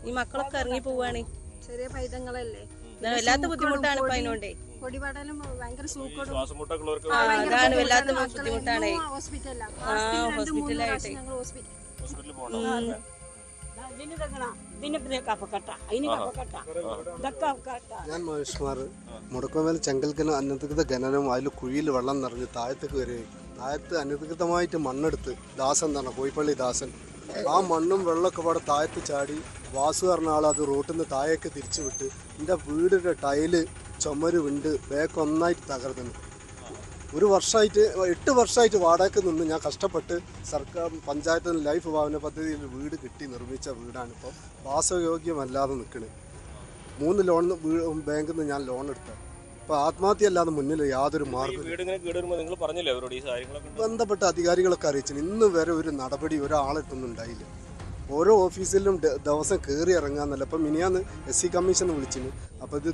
ഈ മക്കളൊക്കെ ഇറങ്ങി പോവാണ്. ചെറിയ പൈതങ്ങളല്ലേ. വല്ലാത്ത ബുദ്ധിമുട്ടാണ് ഇപ്പൊ അതിനോണ്ടേ. പൊടിപാടാനും ഭയങ്കര അതാണ് വല്ലാത്ത ബുദ്ധിമുട്ടാണ്. ഹോസ്പിറ്റലായിട്ട് ഞാൻ മഹേഷ്മാർ മുടക്കുമേൽ ചെങ്കൽക്കന അനധികൃത ഖനനം അതിൽ കുഴിയിൽ വെള്ളം നിറഞ്ഞ് താഴത്തേക്ക് വരികയും താഴത്ത് അനധികൃതമായിട്ട് മണ്ണെടുത്ത് ദാസൻ എന്ന് പറഞ്ഞ കോയിപ്പള്ളി ദാസൻ ആ മണ്ണും വെള്ളമൊക്കെ പാടെ താഴത്ത് ചാടി വാസു പറഞ്ഞ ആൾ അത് റോട്ടിൽ നിന്ന് താഴേക്ക് തിരിച്ചു വിട്ട് എൻ്റെ വീടിൻ്റെ ടൈല് ചുമര് വിണ്ട് ബാക്ക് ഒന്നായിട്ട് തകർന്നു. 1 വർഷമായിട്ട് 8 വർഷമായിട്ട് വാടകയ്ക്ക് നിന്ന് ഞാൻ കഷ്ടപ്പെട്ട് സർക്കാർ പഞ്ചായത്തിൽ ലൈഫ് ഭവന പദ്ധതിയിൽ വീട് കിട്ടി നിർമ്മിച്ച വീടാണിപ്പോൾ വാസയോഗ്യമല്ലാതെ നിൽക്കുന്നത്. 3 ലോൺ ബാങ്കിൽ നിന്ന് ഞാൻ ലോൺ എടുത്തത്. ഇപ്പോൾ ആത്മഹത്യ അല്ലാതെ മുന്നിൽ യാതൊരു മാർഗ്ഗവും. ബന്ധപ്പെട്ട അധികാരികളൊക്കെ അറിയിച്ചു. ഇന്ന് വരെ ഒരു നടപടി ഒരാളിട്ടൊന്നും ഉണ്ടായില്ല. ഓരോ ഓഫീസിലും ദിവസം കയറി ഇറങ്ങാന്നല്ല. ഇപ്പം മിനിയാന്ന് SC കമ്മീഷൻ വിളിച്ചിന്. അപ്പോൾ ഇത്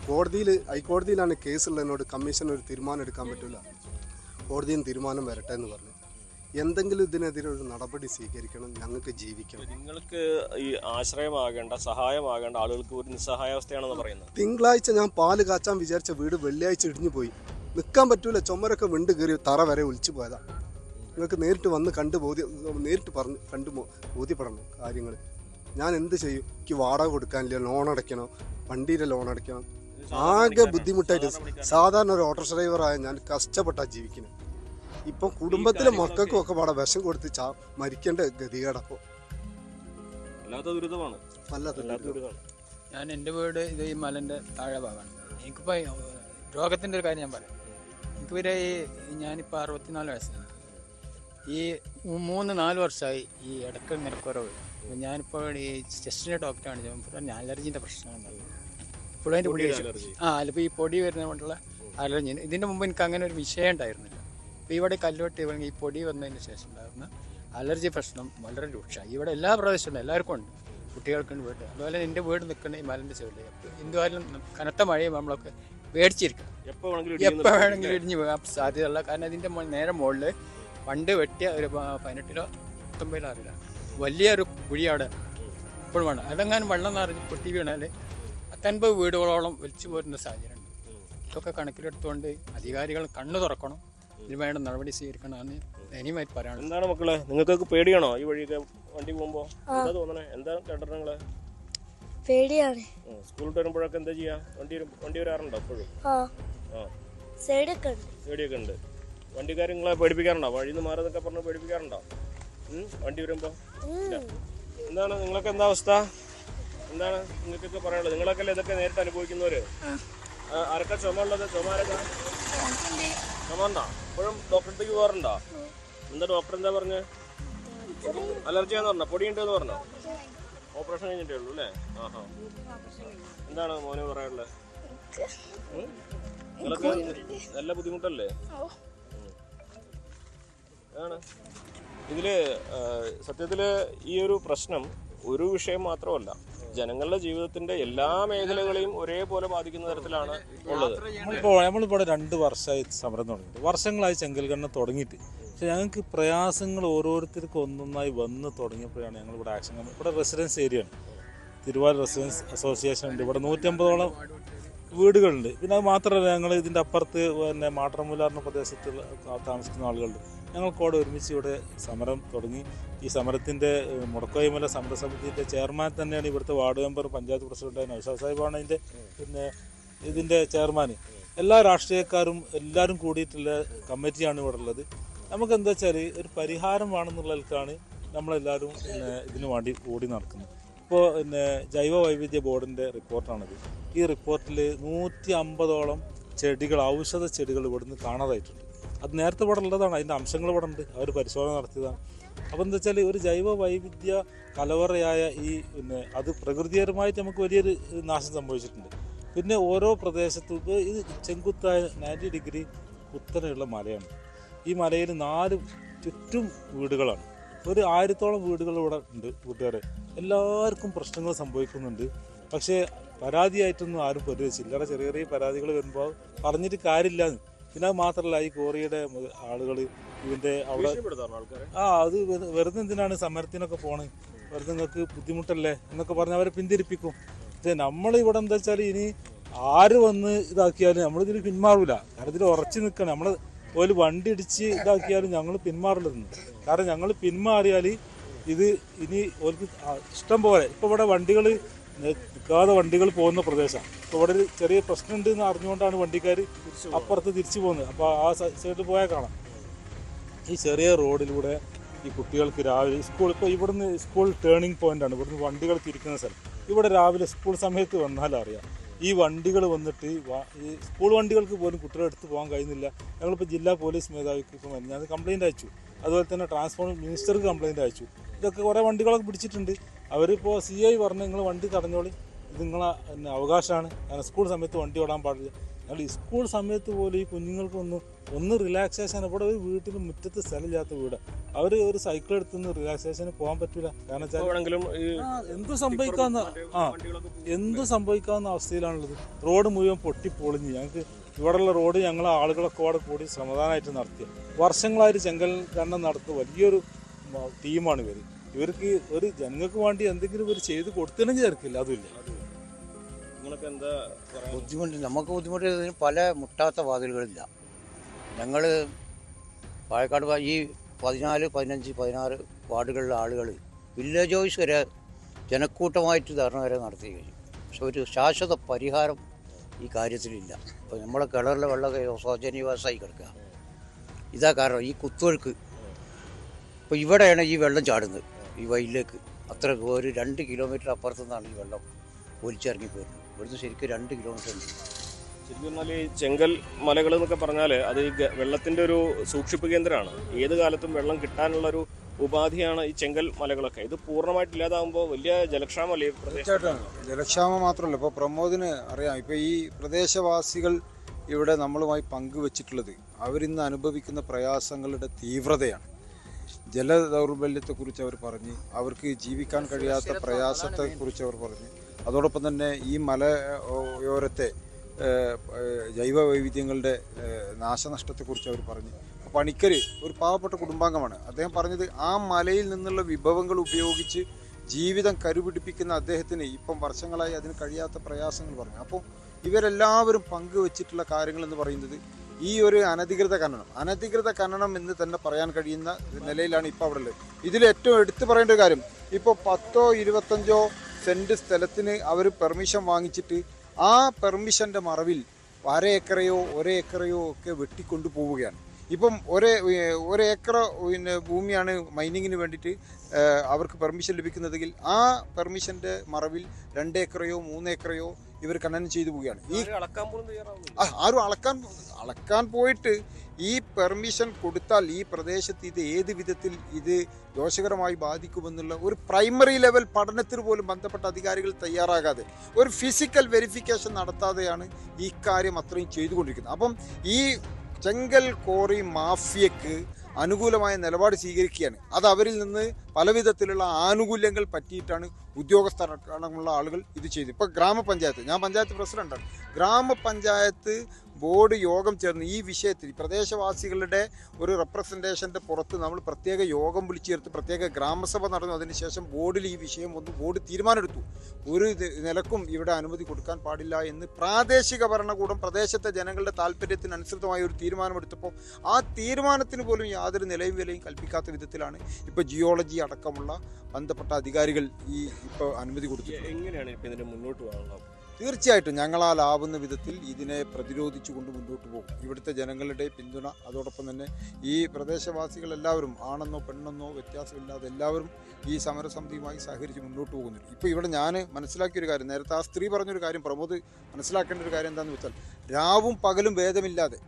ഹൈക്കോടതിയിലാണ് കേസുള്ളതിനോട് കമ്മീഷൻ ഒരു തീരുമാനം എടുക്കാൻ പറ്റില്ല. കോടതിയും തീരുമാനം വരട്ടെ എന്ന് പറഞ്ഞു. എന്തെങ്കിലും ഇതിനെതിരെ ഒരു നടപടി സ്വീകരിക്കണം. ഞങ്ങൾക്ക് ജീവിക്കണം. നിങ്ങൾക്ക് ഈ ആശ്രയമാകേണ്ട സഹായമാകേണ്ട ആളുകൾക്ക് ഒരു നിസ്സഹായാവസ്ഥയാണെന്ന് പറയുന്നത്. തിങ്കളാഴ്ച ഞാൻ പാല് കാച്ചാൻ വിചാരിച്ച വീട് വെള്ളിയാഴ്ച ഇടിഞ്ഞു പോയി. നിൽക്കാൻ പറ്റൂല. ചുമരൊക്കെ വിണ്ട് കയറി തറ വരെ ഒലിച്ചു പോയതാ. നിങ്ങൾക്ക് നേരിട്ട് വന്ന് നേരിട്ട് ബോധ്യപ്പെടണം കാര്യങ്ങൾ. ഞാൻ എന്ത് ചെയ്യും? എനിക്ക് വാടക കൊടുക്കാനില്ല, ലോൺ അടയ്ക്കണം, വണ്ടിയുടെ ലോൺ അടയ്ക്കണം. ആകെ ബുദ്ധിമുട്ടായിട്ട് സാധാരണ ഒരു ഓട്ടോ ഡ്രൈവറായ ഞാൻ കഷ്ടപ്പെട്ടാ ജീവിക്കുന്നത്. ഇപ്പം കുടുംബത്തിലെ മക്കൾക്കും ഒക്കെ പാടെ വിഷം കൊടുത്ത് മരിക്കേണ്ട ഗതികേടപ്പോൾ ഞാൻ എൻ്റെ വീട് ഇത് ഈ മലൻ്റെ താഴെ ഭാഗമാണ്. എനിക്കിപ്പോൾ രോഗത്തിൻ്റെ ഒരു കാര്യം ഞാൻ പറയാം. എനിക്ക് വരെ ഞാനിപ്പോൾ 64 വയസ്സാണ്. ഈ 3-4 വർഷമായി ഈ ഇടയ്ക്ക് നിരക്കുറവ്. ഞാനിപ്പോൾ ഈ ചെസ്റ്റിൻ്റെ ഡോക്ടറാണ്. ഞാൻ അലർജീൻ്റെ പ്രശ്നമുണ്ടാകും. ഇപ്പോഴും അതിൻ്റെ പൊടി അതിപ്പോൾ ഈ പൊടി വരുന്നത് കൊണ്ടുള്ള അലർജി. ഇതിൻ്റെ മുമ്പ് എനിക്ക് അങ്ങനെ ഒരു വിഷയം ഉണ്ടായിരുന്നില്ല. അപ്പോൾ ഇവിടെ കല്ലുവട്ടി ഈ പൊടി വന്നതിന് ശേഷം ഉണ്ടാകുന്ന അലർജി പ്രശ്നം വളരെ രൂക്ഷമായി. ഇവിടെ എല്ലാ പ്രദേശത്തും എല്ലാവർക്കും ഉണ്ട്. കുട്ടികൾക്കുണ്ട് വീട്. അതുപോലെ എൻ്റെ വീട് നിൽക്കുന്ന ഈ മലൻ്റെ സൈഡിൽ എന്തുമായാലും കനത്ത മഴയും നമ്മളൊക്കെ പേടിച്ചിരിക്കണം. എപ്പോൾ വേണമെങ്കിലും ഇടിഞ്ഞ് പോകാൻ സാധ്യതയുള്ള. കാരണം ഇതിൻ്റെ നേരെ മുകളിൽ പണ്ട് വെട്ടിയ ഒരു 18 19 അറിയില്ല വലിയൊരു കുഴി അവിടെ ഇപ്പോഴും വേണം. അതെങ്ങാനും വെള്ളം നിറഞ്ഞ് പൊട്ടി വീണാൽ 50 വീടുകളോളം വലിച്ചു പോരുന്ന സാഹചര്യമുണ്ട്. ഇതൊക്കെ കണക്കിലെടുത്തുകൊണ്ട് അധികാരികൾ കണ്ണു തുറക്കണം. ഇതിന് വേണ്ട നടപടി സ്വീകരിക്കണമെന്ന് ദയനീയമായിട്ട് പറയാനുള്ളത്. എന്താണ് മക്കളെ, നിങ്ങൾക്കൊക്കെ പേടിയാണോ ഈ വഴിയൊക്കെ വണ്ടി പോകുമ്പോൾ? എന്താ തോന്നണേ? എന്താ കേട്ടോ നിങ്ങള്? പേടിയാണ്. സ്കൂളിൽ വരുമ്പോഴൊക്കെ എന്താ ചെയ്യാ? വണ്ടി വരാറുണ്ടോ എപ്പോഴും? പേടിയൊക്കെ ഉണ്ട്. വണ്ടിക്കാർ നിങ്ങളെ പേടിപ്പിക്കാറുണ്ടോ? വഴിന്ന് മാറുന്നൊക്കെ പറഞ്ഞ് പേടിപ്പിക്കാറുണ്ടോ വണ്ടി വരുമ്പോ? എന്താണ് നിങ്ങളൊക്കെ എന്താ അവസ്ഥ? എന്താണ് നിങ്ങൾക്കൊക്കെ പറയാനുള്ളത്? നിങ്ങളൊക്കെ അല്ലേ ഇതൊക്കെ നേരിട്ട് അനുഭവിക്കുന്നവര്? ആരൊക്കെ ചുമ ഉള്ളത്? ചുമ ഉണ്ടോ? ഇപ്പോഴും ഡോക്ടറെ അടുത്തേക്ക് പോകാറുണ്ടോ? എന്താ ഡോക്ടർ എന്താ പറഞ്ഞ്? അലർജിയാന്ന് പറഞ്ഞോ? പൊടിയുണ്ടെന്ന് പറഞ്ഞോ? ഓപ്പറേഷൻ കഴിഞ്ഞിട്ടേ ഉള്ളൂ അല്ലേ? ആഹാ. എന്താണ് മോനെ പറയാനുള്ളത്? നിങ്ങളൊക്കെ നല്ല ബുദ്ധിമുട്ടല്ലേ? ആണ് ഇതില് സത്യത്തില് ഈ ഒരു പ്രശ്നം ഒരു വിഷയം മാത്രമല്ല, ജനങ്ങളുടെ ജീവിതത്തിന്റെ എല്ലാ മേഖലകളെയും ഒരേപോലെ ബാധിക്കുന്ന തരത്തിലാണ് ഉള്ളത്. നമ്മളിപ്പോൾ 2 വർഷമായി സമരം തുടങ്ങിയിട്ട്, വർഷങ്ങളായി ചെങ്കൽക്കണ്ണ തുടങ്ങിയിട്ട്. പക്ഷെ ഞങ്ങൾക്ക് പ്രയാസങ്ങൾ ഓരോരുത്തർക്കും ഒന്നൊന്നായി വന്ന് തുടങ്ങിയപ്പോഴാണ് ഞങ്ങളിവിടെ ആക്ഷൻ കമ്മിറ്റി. ഇവിടെ റെസിഡൻസ് ഏരിയയാണ്, തിരുവാല റെസിഡൻസ് അസോസിയേഷൻ ഉണ്ട്. ഇവിടെ 150ഓളം വീടുകളുണ്ട്. പിന്നെ അത് മാത്രമല്ല, ഞങ്ങൾ ഇതിൻ്റെ അപ്പുറത്ത് പിന്നെ മാട്ടറമൂലാറിൻ്റെ പ്രദേശത്ത് താമസിക്കുന്ന ആളുകളുണ്ട്. ഞങ്ങൾക്കോടെ ഒരുമിച്ച് ഇവിടെ സമരം തുടങ്ങി. ഈ സമരത്തിൻ്റെ മുടക്കോയ്മല സമരസമിതിൻ്റെ ചെയർമാൻ തന്നെയാണ് ഇവിടുത്തെ ward member, panchayat president Noushad സാഹിബാണ് ഇതിൻ്റെ ചെയർമാൻ. എല്ലാ രാഷ്ട്രീയക്കാരും എല്ലാവരും കൂടിയിട്ടുള്ള കമ്മിറ്റിയാണ് ഇവിടെ ഉള്ളത്. നമുക്ക് എന്താ വെച്ചാൽ ഒരു പരിഹാരം വേണമെന്നുള്ളവർക്കാണ് നമ്മളെല്ലാവരും ഇതിനു വേണ്ടി ഓടി നടക്കുന്നത്. ഇപ്പോൾ ജൈവ വൈവിധ്യ ബോർഡിൻ്റെ റിപ്പോർട്ടാണിത്. ഈ റിപ്പോർട്ടിൽ 150ഓളം ചെടികൾ, ഔഷധ ചെടികൾ ഇവിടുന്ന് കാണാതായിട്ടുണ്ട്. അത് നേരത്തെ ഇവിടെ ഉള്ളതാണ്, അതിൻ്റെ അംശങ്ങൾ ഇവിടെ ഉണ്ട്, അവർ പരിശോധന നടത്തിയതാണ്. അപ്പോൾ എന്താ വെച്ചാൽ ഒരു ജൈവ വൈവിധ്യ കലവറയായ ഈ അത് പ്രകൃതിപരമായിട്ട് നമുക്ക് വലിയൊരു നാശം സംഭവിച്ചിട്ടുണ്ട്. പിന്നെ ഓരോ പ്രദേശത്തും ഇത് ചെങ്കുത്തായ 90 ഡിഗ്രി കുത്തനെയുള്ള മലയാണ്. ഈ മലയിൽ 4 ചുറ്റും വീടുകളാണ്. ഒരു 1000ഓളം വീടുകൾ ഇവിടെ ഉണ്ട്. കൂട്ടുകാരെ, എല്ലാവർക്കും പ്രശ്നങ്ങൾ സംഭവിക്കുന്നുണ്ട്. പക്ഷേ പരാതിയായിട്ടൊന്നും ആരും പരിഹരിച്ചില്ല. ചെറിയ ചെറിയ പരാതികൾ വരുമ്പോൾ പറഞ്ഞിട്ട് കാര്യമില്ല. പിന്നെ അത് മാത്രമല്ല, ഈ കോറിയുടെ ആളുകൾ ഇതിൻ്റെ അവിടെ അത് വെറുതെ എന്തിനാണ് സമരത്തിനൊക്കെ പോണ്, വെറുതെ നിങ്ങൾക്ക് ബുദ്ധിമുട്ടല്ലേ എന്നൊക്കെ പറഞ്ഞ് അവരെ പിന്തിരിപ്പിക്കും. പക്ഷേ നമ്മളിവിടെ എന്താ വെച്ചാൽ ഇനി ആര് വന്ന് ഇതാക്കിയാലും നമ്മളിതിൽ പിന്മാറില്ല. കാരണം ഇതിൽ ഉറച്ചു നിൽക്കണം. നമ്മൾ ഒരു വണ്ടി ഇടിച്ച് ഇതാക്കിയാലും ഞങ്ങൾ പിന്മാറില്ലെന്ന്. കാരണം ഞങ്ങൾ പിന്മാറിയാൽ ഇത് ഇനി അവർക്ക് ഇഷ്ടം പോലെ ഇപ്പോൾ ഇവിടെ വണ്ടികൾ നിൽക്കാതെ വണ്ടികൾ പോകുന്ന പ്രദേശമാണ്. ഇപ്പോൾ ഇവിടെ ഒരു ചെറിയ പ്രശ്നമുണ്ട് എന്ന് അറിഞ്ഞുകൊണ്ടാണ് വണ്ടിക്കാർ അപ്പുറത്ത് തിരിച്ചു പോകുന്നത്. അപ്പോൾ ആ സൈഡിൽ പോയാൽ കാണാം ഈ ചെറിയ റോഡിലൂടെ ഈ കുട്ടികൾക്ക് രാവിലെ സ്കൂൾ, ഇപ്പോൾ ഇവിടുന്ന് സ്കൂൾ ടേണിംഗ് പോയിൻ്റാണ്, ഇവിടുന്ന് വണ്ടികൾ തിരിക്കുന്ന സ്ഥലം. ഇവിടെ രാവിലെ സ്കൂൾ സമയത്ത് വന്നാലറിയാം ഈ വണ്ടികൾ വന്നിട്ട് ഈ സ്കൂൾ വണ്ടികൾക്ക് പോലും കുട്ടികളെ എടുത്ത് പോകാൻ കഴിയുന്നില്ല. ഞങ്ങളിപ്പോൾ ജില്ലാ പോലീസ് മേധാവിക്ക് ഇപ്പോൾ ഞാൻ കംപ്ലയിൻ്റ് അയച്ചു, അതുപോലെ തന്നെ ട്രാൻസ്പോർട്ട് മിനിസ്റ്റർക്ക് കംപ്ലയിൻ്റ് അയച്ചു. ഇതൊക്കെ കുറേ വണ്ടികളൊക്കെ പിടിച്ചിട്ടുണ്ട്. അവരിപ്പോൾ CI പറഞ്ഞ് നിങ്ങൾ വണ്ടി തടഞ്ഞോളി, ഇത് നിങ്ങളെ അവകാശമാണ്, കാരണം സ്കൂൾ സമയത്ത് വണ്ടി ഓടാൻ പാടില്ല. ഞങ്ങൾ ഈ സ്കൂൾ സമയത്ത് പോലും ഈ കുഞ്ഞുങ്ങൾക്കൊന്ന് റിലാക്സേഷൻ, ഇവിടെ ഒരു വീട്ടിൽ മുറ്റത്ത് സ്ഥലമില്ലാത്ത വീട്, അവർ ഒരു സൈക്കിൾ എടുത്തുനിന്ന് റിലാക്സേഷന് പോകാൻ പറ്റില്ല. കാരണം എന്തും സംഭവിക്കാവുന്ന അവസ്ഥയിലാണുള്ളത്. റോഡ് മുഴുവൻ പൊട്ടിപ്പൊളിഞ്ഞ് ഞങ്ങൾക്ക് ഇവിടെയുള്ള റോഡ് ഞങ്ങളെ ആളുകളൊക്കെ അവിടെ കൂടി ശ്രമദാനമായിട്ട് നടത്തിയ വർഷങ്ങളായിട്ട് ചെങ്കൽ ഖനനം നടത്തുന്ന വലിയൊരു ടീമാണ് ഇവർ. ഇവർക്ക് ഒരു ജനങ്ങൾക്ക് വേണ്ടി എന്തെങ്കിലും ഇവർ ചെയ്ത് കൊടുത്തില്ലെങ്കിൽ ചേർക്കില്ല, അതുമില്ല. ബുദ്ധിമുട്ട് നമുക്ക് ബുദ്ധിമുട്ട് പല മുട്ടാത്ത വാതിലുകളില്ല. ഞങ്ങൾ പാലക്കാട് ഈ 14, 15, 16 വാർഡുകളിലെ ആളുകൾ വില്ലേജ് ഓഫീസ് വരെ ജനക്കൂട്ടമായിട്ട് ധർണ വരെ നടത്തി കഴിഞ്ഞു. പക്ഷെ ഒരു ശാശ്വത പരിഹാരം ഈ കാര്യത്തിലില്ല. ഇപ്പോൾ നമ്മളെ കിണറിലെ വെള്ളമൊക്കെ ശോചനീയവാസമായി കിടക്കുക. ഇതാ കാരണം ഈ കുത്തൊഴുക്ക്. ഇപ്പോൾ ഇവിടെയാണ് ഈ വെള്ളം ചാടുന്നത്, ഈ വയലിലേക്ക്. അത്ര ഒരു 2 കിലോമീറ്റർ അപ്പുറത്തു നിന്നാണ് ഈ വെള്ളം ഒലിച്ചിറങ്ങിപ്പോരുന്നത്. ഇവിടുന്ന് ശരിക്കും 2 കിലോമീറ്റർ ഉണ്ട്. ശരിക്കും പറഞ്ഞാൽ ഈ ചെങ്കൽ മലകൾ എന്നൊക്കെ പറഞ്ഞാൽ അത് ഈ വെള്ളത്തിൻ്റെ ഒരു സൂക്ഷിപ്പ് കേന്ദ്രമാണ്. ഏത് കാലത്തും വെള്ളം കിട്ടാനുള്ളൊരു ഉപാധിയാണ് ഈ ചെങ്കൽ മലകളൊക്കെ. ഇത് പൂർണ്ണമായിട്ട് ഇല്ലാതാകുമ്പോൾ വലിയ ജലക്ഷാമല്ലേ ഈ പ്രദേശം? ജലക്ഷാമം മാത്രമല്ല, ഇപ്പോൾ പ്രമോദിന് അറിയാം, ഇപ്പോൾ ഈ പ്രദേശവാസികൾ ഇവിടെ നമ്മളുമായി പങ്കുവച്ചിട്ടുള്ളത് അവരിന്ന് അനുഭവിക്കുന്ന പ്രയാസങ്ങളുടെ തീവ്രതയാണ്. ജലദൗർബല്യത്തെക്കുറിച്ച് അവർ പറഞ്ഞ്, അവർക്ക് ജീവിക്കാൻ കഴിയാത്ത പ്രയാസത്തെക്കുറിച്ച് അവർ പറഞ്ഞ്, അതോടൊപ്പം തന്നെ ഈ മലയോരത്തെ ജൈവ വൈവിധ്യങ്ങളുടെ നാശനഷ്ടത്തെക്കുറിച്ച് അവർ പറഞ്ഞു. പണിക്കർ ഒരു പാവപ്പെട്ട കുടുംബാംഗമാണ്. അദ്ദേഹം പറഞ്ഞത് ആ മലയിൽ നിന്നുള്ള വിഭവങ്ങൾ ഉപയോഗിച്ച് ജീവിതം കരുപിടിപ്പിക്കുന്ന അദ്ദേഹത്തിന് ഇപ്പം വർഷങ്ങളായി അതിന് കഴിയാത്ത പ്രയാസങ്ങൾ പറഞ്ഞു. അപ്പോൾ ഇവരെല്ലാവരും പങ്കുവച്ചിട്ടുള്ള കാര്യങ്ങൾ എന്ന് പറയുന്നത് ഈ ഒരു അനധികൃത ഖനനം എന്ന് തന്നെ പറയാൻ കഴിയുന്ന നിലയിലാണ് ഇപ്പോൾ അവിടെ ഉള്ളത്. ഇതിൽ ഏറ്റവും എടുത്തു പറയേണ്ട ഒരു കാര്യം, ഇപ്പോൾ 10 25 സെൻറ്റ് സ്ഥലത്തിന് അവർ പെർമിഷൻ വാങ്ങിച്ചിട്ട് ആ പെർമിഷൻ്റെ മറവിൽ 1/2 ഏക്കറയോ 1 ഏക്കറയോ ഒക്കെ വെട്ടിക്കൊണ്ടു പോവുകയാണ്. ഇപ്പം ഒരു ഏക്കർ ഭൂമിയാണ് മൈനിങ്ങിന് വേണ്ടിയിട്ട് അവർക്ക് പെർമിഷൻ ലഭിക്കുന്നതെങ്കിൽ ആ പെർമിഷൻ്റെ മറവിൽ 2 ഏക്കറയോ 3 ഏക്കറയോ ഇവർ ഖനനം ചെയ്തു പോവുകയാണ്. ആരും അളക്കാൻ പോയിട്ട് ഈ പെർമിഷൻ കൊടുത്താൽ ഈ പ്രദേശത്ത് ഇത് ഏത് വിധത്തിൽ ഇത് ദോഷകരമായി ബാധിക്കുമെന്നുള്ള ഒരു പ്രൈമറി ലെവൽ പഠനത്തിന് പോലും ബന്ധപ്പെട്ട അധികാരികൾ തയ്യാറാകാതെ, ഒരു ഫിസിക്കൽ വെരിഫിക്കേഷൻ നടത്താതെയാണ് ഈ കാര്യം അത്രയും ചെയ്തുകൊണ്ടിരിക്കുന്നത്. അപ്പം ഈ ചെങ്കൽ കോറി മാഫിയക്ക് അനുകൂലമായ നിലപാട് സ്വീകരിക്കുകയാണ്. അത് അവരിൽ നിന്ന് പലവിധത്തിലുള്ള ആനുകൂല്യങ്ങൾ പറ്റിയിട്ടാണ് ഉദ്യോഗസ്ഥരടക്കമുള്ള ആളുകൾ ഇത് ചെയ്തു. ഇപ്പോൾ ഗ്രാമപഞ്ചായത്ത്, ഞാൻ പഞ്ചായത്ത് പ്രസിഡന്റാണ്, ഗ്രാമപഞ്ചായത്ത് ബോർഡ് യോഗം ചേർന്ന് ഈ വിഷയത്തിൽ പ്രദേശവാസികളുടെ ഒരു റെപ്രസെൻറ്റേഷൻ്റെ പുറത്ത് നമ്മൾ പ്രത്യേക യോഗം വിളിച്ചു ചേർത്ത് പ്രത്യേക ഗ്രാമസഭ നടന്നു. അതിനുശേഷം ബോർഡിൽ ഈ വിഷയം വന്നു, ബോർഡ് തീരുമാനമെടുത്തു. ഒരു നിലക്കും ഇവിടെ അനുമതി കൊടുക്കാൻ പാടില്ല എന്ന് പ്രാദേശിക ഭരണകൂടം പ്രദേശത്തെ ജനങ്ങളുടെ താല്പര്യത്തിനനുസൃതമായ ഒരു തീരുമാനമെടുത്തപ്പോൾ ആ തീരുമാനത്തിന് പോലും യാതൊരു നിലയും വിലയും കൽപ്പിക്കാത്ത വിധത്തിലാണ് ഇപ്പോൾ ജിയോളജി അടക്കമുള്ള ബന്ധപ്പെട്ട അധികാരികൾ ഇപ്പോൾ അനുമതി കൊടുത്തിട്ടുണ്ട്. എങ്ങനെയാണ് ഇപ്പോൾ ഇതിന് മുന്നോട്ട് പോകുന്നത്? തീർച്ചയായിട്ടും ഞങ്ങളാലാവുന്ന വിധത്തിൽ ഇതിനെ പ്രതിരോധിച്ചുകൊണ്ട് മുന്നോട്ട് പോകും. ഇവിടുത്തെ ജനങ്ങളുടെ പിന്തുണ, അതോടൊപ്പം തന്നെ ഈ പ്രദേശവാസികൾ എല്ലാവരും ആണെന്നോ പെണ്ണെന്നോ വ്യത്യാസമില്ലാതെ എല്ലാവരും ഈ സമരസമിതിയുമായി സഹകരിച്ച് മുന്നോട്ട് പോകുന്നുണ്ട്. ഇപ്പോൾ ഇവിടെ ഞാൻ മനസ്സിലാക്കിയൊരു കാര്യം, നേരത്തെ ആ സ്ത്രീ പറഞ്ഞൊരു കാര്യം പ്രമോദ് മനസ്സിലാക്കേണ്ട ഒരു കാര്യം എന്താണെന്ന് വെച്ചാൽ, രാവും പകലും ഭേദമില്ലാതെ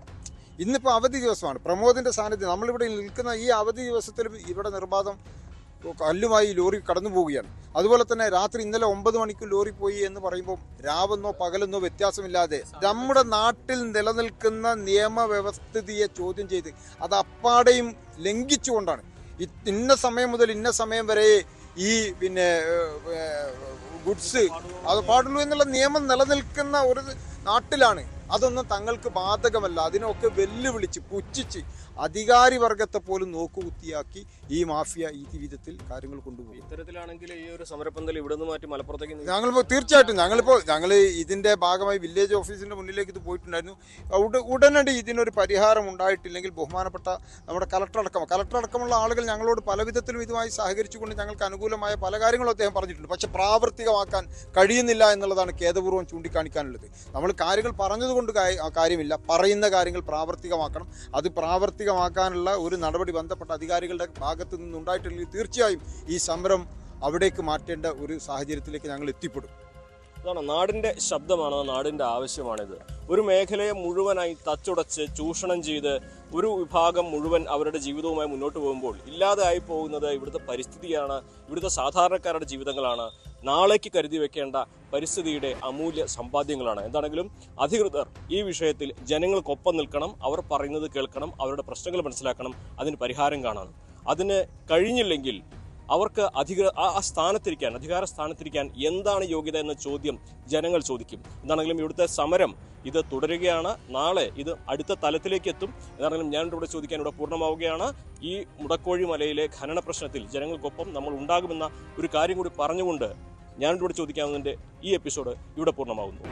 ഇന്നിപ്പോൾ അവധി ദിവസമാണ്, പ്രമോദിൻ്റെ സാന്നിധ്യം നമ്മളിവിടെ നിൽക്കുന്ന ഈ അവധി ദിവസത്തിലും ഇവിടെ നിർബാധം കല്ലുമായി ലോറി കടന്നു പോവുകയാണ്. അതുപോലെ തന്നെ രാത്രി ഇന്നലെ 9 മണിക്ക് ലോറി പോയി എന്ന് പറയുമ്പോൾ രാവെന്നോ പകലെന്നോ വ്യത്യാസമില്ലാതെ നമ്മുടെ നാട്ടിൽ നിലനിൽക്കുന്ന നിയമവ്യവസ്ഥിതിയെ ചോദ്യം ചെയ്ത് അത് അപ്പാടെയും ലംഘിച്ചുകൊണ്ടാണ് ഇന്ന സമയം മുതൽ ഇന്ന സമയം വരെ ഈ ഗുഡ്സ് അത് പാടുള്ളൂ എന്നുള്ള നിയമം നിലനിൽക്കുന്ന ഒരു നാട്ടിലാണ്. അതൊന്നും തങ്ങൾക്ക് ബാധകമല്ല. അതിനൊക്കെ വെല്ലുവിളിച്ച് പുച്ഛിച്ച് അധികാരി വർഗത്തെ പോലും നോക്കുകുത്തിയാക്കി ഈ മാഫിയ ഈ വിധത്തിൽ കാര്യങ്ങൾ കൊണ്ടുപോയി. ഇത്തരത്തിലാണെങ്കിൽ ഈ ഒരു സമരപ്പന്തൽ ഇവിടെ നിന്ന് മാറ്റി മലപ്പുറത്തേക്ക് ഞങ്ങളിപ്പോൾ തീർച്ചയായിട്ടും ഞങ്ങൾ ഇതിൻ്റെ ഭാഗമായി വില്ലേജ് ഓഫീസിൻ്റെ മുന്നിലേക്ക് ഇത് പോയിട്ടുണ്ടായിരുന്നു. ഉടനടി ഇതിനൊരു പരിഹാരം ഉണ്ടായിട്ടില്ലെങ്കിൽ ബഹുമാനപ്പെട്ട നമ്മുടെ കളക്ടറടക്കമുള്ള ആളുകൾ ഞങ്ങളോട് പല വിധത്തിലും ഇതുമായി സഹകരിച്ചുകൊണ്ട് ഞങ്ങൾക്ക് അനുകൂലമായ പല കാര്യങ്ങളും അദ്ദേഹം പറഞ്ഞിട്ടുണ്ട്. പക്ഷെ പ്രാവർത്തികമാക്കാൻ കഴിയുന്നില്ല എന്നുള്ളതാണ് ഖേദപൂർവ്വം ചൂണ്ടിക്കാണിക്കാനുള്ളത്. നമ്മൾ കാര്യങ്ങൾ പറഞ്ഞതുകൊണ്ട് കാര്യമില്ല, പറയുന്ന കാര്യങ്ങൾ പ്രാവർത്തികമാക്കണം. അത് പ്രാവർത്തികമാക്കാനുള്ള ഒരു നടപടി ബന്ധപ്പെട്ട അധികാരികളുടെ ഭാഗത്തു നിന്നുണ്ടായിട്ടില്ലെങ്കിൽ തീർച്ചയായും ഈ സമരം അവിടേക്ക് മാറ്റേണ്ട ഒരു സാഹചര്യത്തിലേക്ക് ഞങ്ങൾ എത്തിപ്പെടും. അതാണ് നാടിൻ്റെ ശബ്ദമാണ്, നാടിൻ്റെ ആവശ്യമാണിത്. ഒരു മേഖലയെ മുഴുവനായി തച്ചുടച്ച് ചൂഷണം ചെയ്ത് ഒരു വിഭാഗം മുഴുവൻ അവരുടെ ജീവിതവുമായി മുന്നോട്ട് പോകുമ്പോൾ ഇല്ലാതെയായി പോകുന്നത് ഇവിടുത്തെ പരിസ്ഥിതിയാണ്, ഇവിടുത്തെ സാധാരണക്കാരുടെ ജീവിതങ്ങളാണ്, നാളേക്ക് കരുതി വെക്കേണ്ട പരിസ്ഥിതിയുടെ അമൂല്യ സമ്പാദ്യങ്ങളാണ്. എന്താണെങ്കിലും അധികൃതർ ഈ വിഷയത്തിൽ ജനങ്ങൾക്കൊപ്പം നിൽക്കണം, അവർ പറയുന്നത് കേൾക്കണം, അവരുടെ പ്രശ്നങ്ങൾ മനസ്സിലാക്കണം, അതിന് പരിഹാരം കാണണം. അതിന് കഴിഞ്ഞില്ലെങ്കിൽ അവർക്ക് അധികാര സ്ഥാനത്തിരിക്കാൻ എന്താണ് യോഗ്യത എന്ന ചോദ്യം ജനങ്ങൾ ചോദിക്കും. എന്താണെങ്കിലും ഇവിടുത്തെ സമരം ഇത് തുടരുകയാണ്. നാളെ ഇത് അടുത്ത തലത്തിലേക്ക് എത്തും. എന്താണെങ്കിലും ഞാൻ ഇവിടെ ചോദിക്കാൻ ഇവിടെ പൂർണ്ണമാവുകയാണ്. ഈ മുടക്കോഴി മലയിലെ ഖനന പ്രശ്നത്തിൽ ജനങ്ങൾക്കൊപ്പം നമ്മൾ ഉണ്ടാകുമെന്ന ഒരു കാര്യം കൂടി പറഞ്ഞുകൊണ്ട് ഞാനിവിടെ ചോദിക്കാവുന്നതിൻ്റെ ഈ എപ്പിസോഡ് ഇവിടെ പൂർണ്ണമാകുന്നു.